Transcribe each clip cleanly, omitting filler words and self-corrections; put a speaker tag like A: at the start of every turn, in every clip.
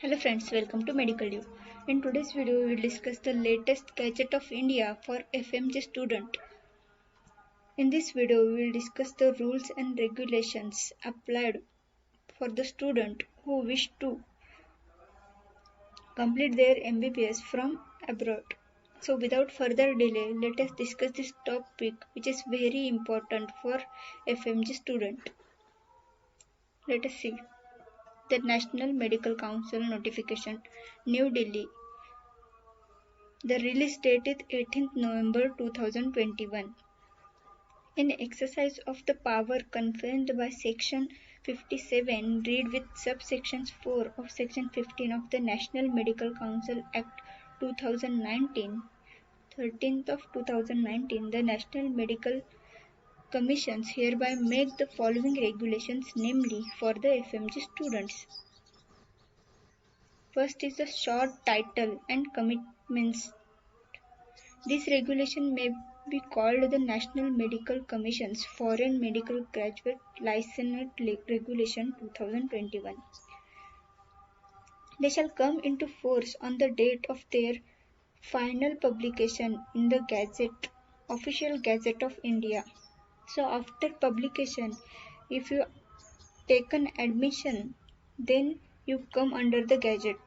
A: Hello friends, welcome to Medical U. In today's video, we will discuss the latest gadget of India for FMG student. In this video, we will discuss the rules and regulations applied for the student who wish to complete their MBBS from abroad. So without further delay, let us discuss this topic which is very important for FMG student. Let us see. The National Medical Council notification, New Delhi. The release date is 18th November 2021. In exercise of the power conferred by Section 57, read with subsections 4 of Section 15 of the National Medical Council Act 2019, 13th of 2019, the National Medical Commissions hereby make the following regulations, namely for the FMG students. First is the short title and commitments. This regulation may be called the National Medical Commission's Foreign Medical Graduate Licence Regulation 2021. They shall come into force on the date of their final publication in the Gazette, Official Gazette of India. So after publication, if you take an admission, then you come under the Gazette.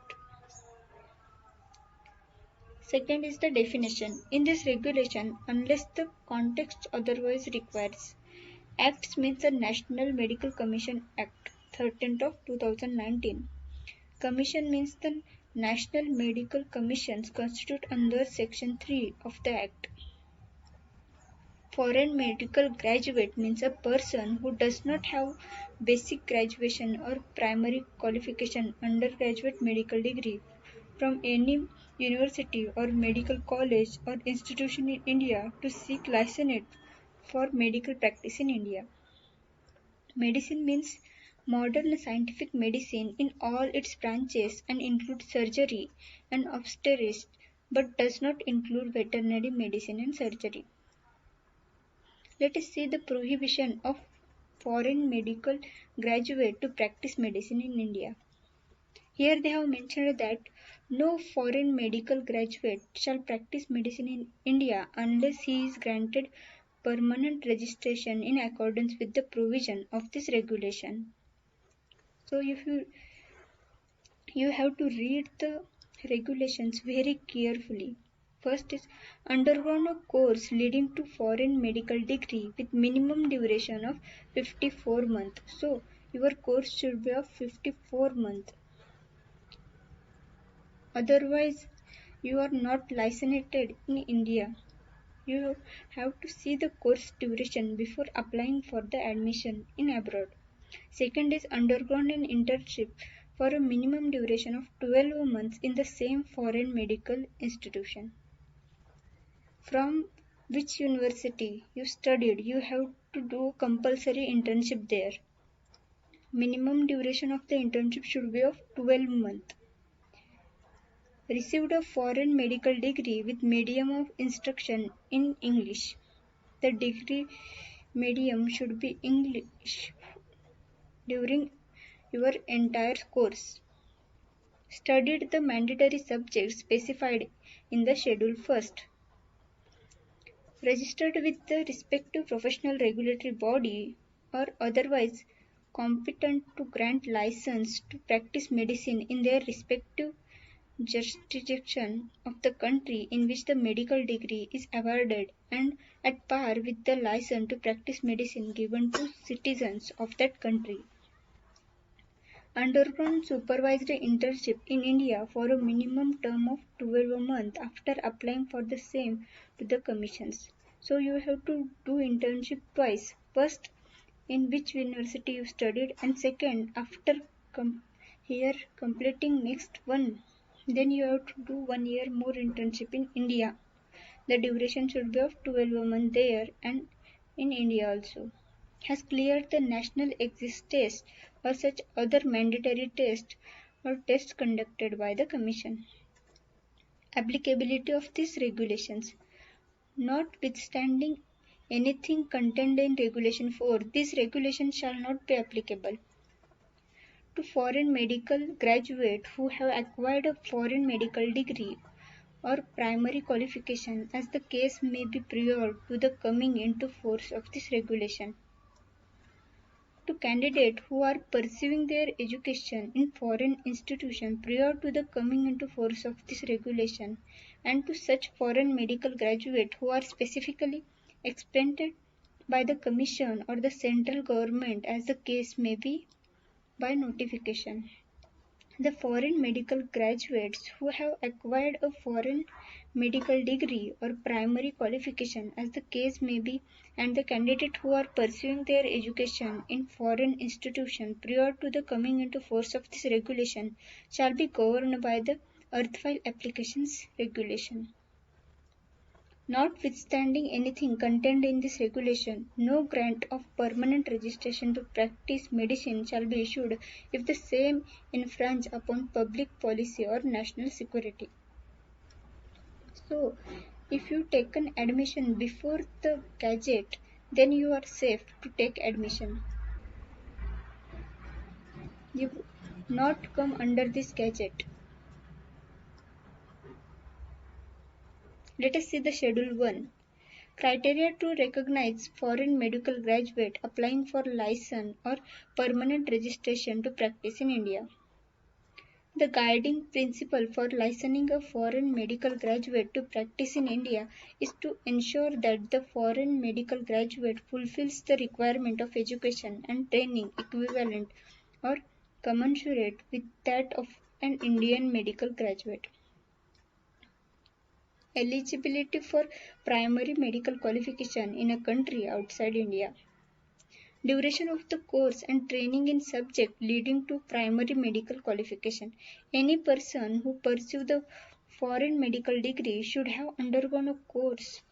A: Second is the definition. In this regulation, unless the context otherwise requires, Acts means the National Medical Commission Act, 13th of 2019. Commission means the National Medical Commissions constitute under Section 3 of the Act. Foreign medical graduate means a person who does not have basic graduation or primary qualification undergraduate medical degree from any university or medical college or institution in India to seek licence for medical practice in India. Medicine means modern scientific medicine in all its branches and includes surgery and obstetrics but does not include veterinary medicine and surgery. Let us see the prohibition of foreign medical graduate to practice medicine in India. Here they have mentioned that no foreign medical graduate shall practice medicine in India unless he is granted permanent registration in accordance with the provision of this regulation. So if you have to read the regulations very carefully. First is undergone a course leading to foreign medical degree with minimum duration of 54 months. So your course should be of 54 months. Otherwise, you are not licensed in India. You have to see the course duration before applying for the admission in abroad. Second is undergone an internship for a minimum duration of 12 months in the same foreign medical institution. From which university you studied, you have to do compulsory internship there. Minimum duration of the internship should be of 12 months. Received a foreign medical degree with medium of instruction in English. The degree medium should be English during your entire course. Studied the mandatory subjects specified in the schedule first. Registered with the respective professional regulatory body or otherwise competent to grant license to practice medicine in their respective jurisdiction of the country in which the medical degree is awarded and at par with the license to practice medicine given to citizens of that country. Undergone supervised internship in India for a minimum term of 12 months after applying for the same to the commissions. So you have to do internship twice. First, in which university you studied, and second, after here completing next one, then you have to do 1 year more internship in India. The duration should be of 12 months there and in India also. Has cleared the national exit test or such other mandatory test or tests conducted by the Commission. Applicability of these regulations. Notwithstanding anything contained in Regulation 4, this regulation shall not be applicable To foreign medical graduates who have acquired a foreign medical degree or primary qualification as the case may be prior to the coming into force of this regulation. To candidates who are pursuing their education in foreign institutions prior to the coming into force of this regulation, and to such foreign medical graduates who are specifically exempted by the Commission or the central government as the case may be by notification. The foreign medical graduates who have acquired a foreign medical degree or primary qualification as the case may be, and the candidates who are pursuing their education in foreign institution prior to the coming into force of this regulation shall be governed by the erstwhile applications regulation. Notwithstanding anything contained in this regulation, no grant of permanent registration to practice medicine shall be issued if the same infringe upon public policy or national security. So, if you take an admission before the Gazette, then you are safe to take admission. You not come under this Gazette. Let us see the Schedule 1. Criteria to recognize foreign medical graduate applying for license or permanent registration to practice in India. The guiding principle for licensing a foreign medical graduate to practice in India is to ensure that the foreign medical graduate fulfills the requirement of education and training equivalent or commensurate with that of an Indian medical graduate. Eligibility for primary medical qualification in a country outside India. Duration of the course and training in subject leading to primary medical qualification. Any person who pursues the foreign medical degree should have undergone a course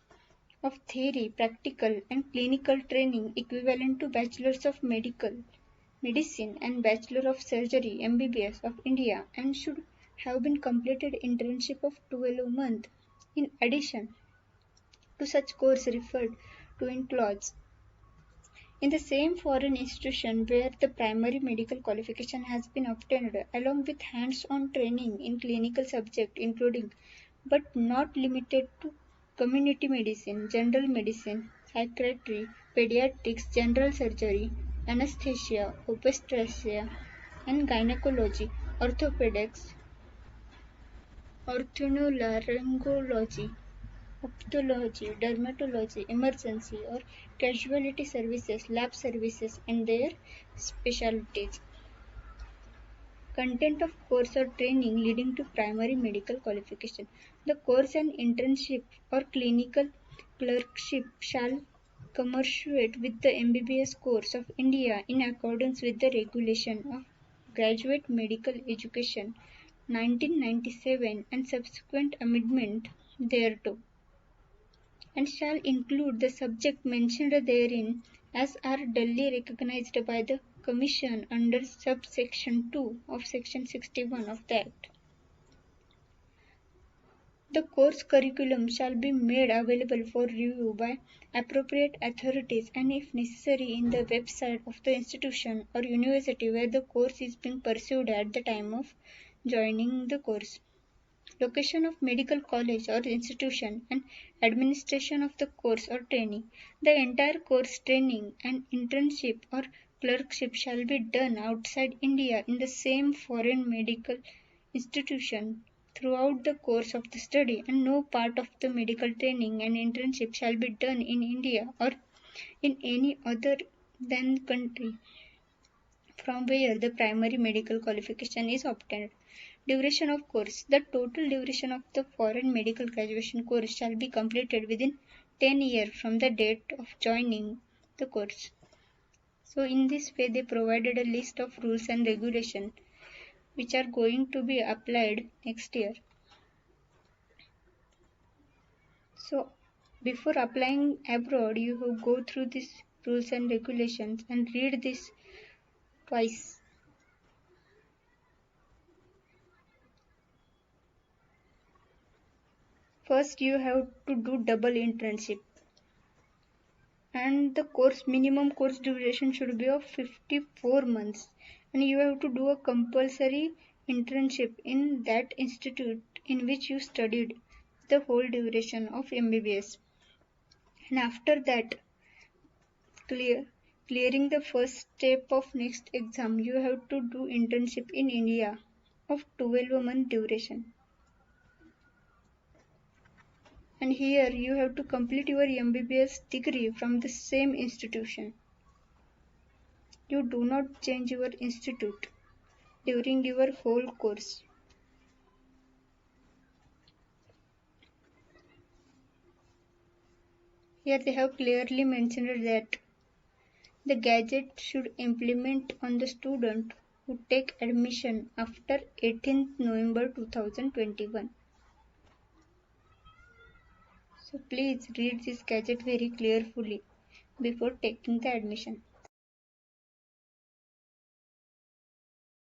A: of theory, practical and clinical training equivalent to Bachelors of Medical Medicine and Bachelor of Surgery (MBBS) of India and should have been completed internship of 12 months. In addition to such course referred to in clause in the same foreign institution where the primary medical qualification has been obtained, along with hands-on training in clinical subjects including but not limited to community medicine, general medicine, psychiatry, pediatrics, general surgery, anesthesia, obstetrics and gynecology, orthopedics, orthoolaryngology, ophthalmology, dermatology, emergency or casualty services, lab services, and their specialties. Content of course or training leading to primary medical qualification. The course and internship or clinical clerkship shall commensurate with the MBBS course of India in accordance with the regulation of graduate medical education 1997 and subsequent amendment thereto, and shall include the subject mentioned therein as are duly recognized by the Commission under subsection 2 of section 61 of the Act. The course curriculum shall be made available for review by appropriate authorities and if necessary in the website of the institution or university where the course is being pursued at the time of joining the course. Location of medical college or institution and administration of the course or training. The entire course training and internship or clerkship shall be done outside India in the same foreign medical institution throughout the course of the study, and no part of the medical training and internship shall be done in India or in any other than country from where the primary medical qualification is obtained. Duration of course. The total duration of the foreign medical graduation course shall be completed within 10 years from the date of joining the course. So in this way they provided a list of rules and regulations which are going to be applied next year. So before applying abroad you have go through these rules and regulations and read this twice. First you have to do double internship and the course minimum course duration should be of 54 months and you have to do a compulsory internship in that institute in which you studied the whole duration of MBBS. And after that, clear, clearing the first step of next exam, you have to do internship in India of 12-month duration. And here you have to complete your MBBS degree from the same institution. You do not change your institute during your whole course. Here they have clearly mentioned that the gadget should implement on the student who take admission after 18th November 2021. So please read this gadget very carefully before taking the admission.